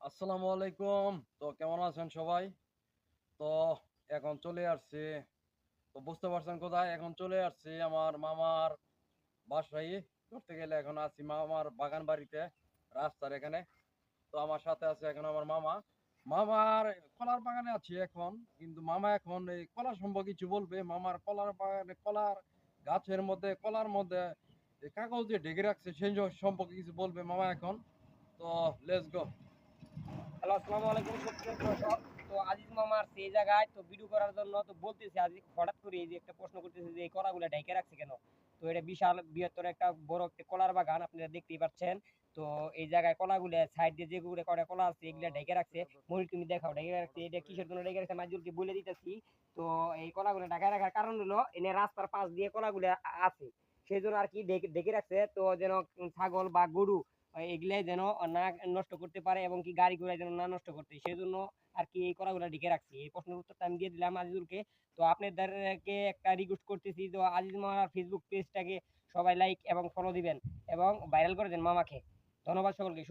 আসসালামু আলাইকুম। তো কেমন আছেন সবাই? তো এখন চলে আসছি। তো বুঝতে পারছেন কোথায়? এখন চলে আসছি আমার মামার বাসায়। ধরতে গেলে এখন আছি মামার বাগান বাড়িতে, রাস্তার এখানে। তো আমার সাথে আছে এখন আমার মামা। মামার কলার বাগানে আছি এখন। কিন্তু মামা এখন এই কলা সম্পর্কে কিছু বলবে। মামার কলার বাগানে কলার গাছের মধ্যে, কলার মধ্যে কাগজ দিয়ে ঢেকে রাখছে সেই সম্পর্কে কিছু বলবে মামা এখন। তো লেটস গো। হ্যালো, আসসালামু আলাইকুম সুপ্রিয় দর্শক। তো আজিজ মামার সেই জায়গায় তো ভিডিও করার জন্য তো বলতেছি, আজ হঠাৎ করে এই যে একটা প্রশ্ন করতেছে যে এই কলাগুলো ঢেকে রাখছে কেন। তো এটা বিশাল বৃহত্তর একটা বড় একটা কলার বাগান, আপনারা দেখতেই পাচ্ছেন। তো এই জায়গায় কলাগুলো সাইড দিয়ে যেগুলো কটা কলা আছে এগুলা ঢেকে রাখছে। মহিল, তুমি দেখাও ঢেকে রাখছে, এটা কিসের জন্য ঢেকে রাখছে মাজুলকে বলে দিতেছি। তো এই কলাগুলো ঢাকা রাখার কারণ হলো এনে রাস্তার পাশ দিয়ে কলাগুলো আছে, সেই জন্য আর কি ঢেকে ঢেকে রাখছে। তো যেন ছাগল বা গরু এগুলাই যেন না নষ্ট করতে পারে এবং কি গাড়ি ঘোড়া যেন না নষ্ট করতে, সেই জন্য আর কি এই কলাগুলা ঢেকে রাখছি। এই প্রশ্নের উত্তরটা আমি দিয়ে দিলাম আজিজুলকে। তো আপনাদেরকে একটা রিকোয়েস্ট করতেছি, তো আজিজ মামার ফেসবুক পেজটাকে সবাই লাইক এবং ফলো দিবেন এবং ভাইরাল করে দেন মামাকে। ধন্যবাদ সকলকে।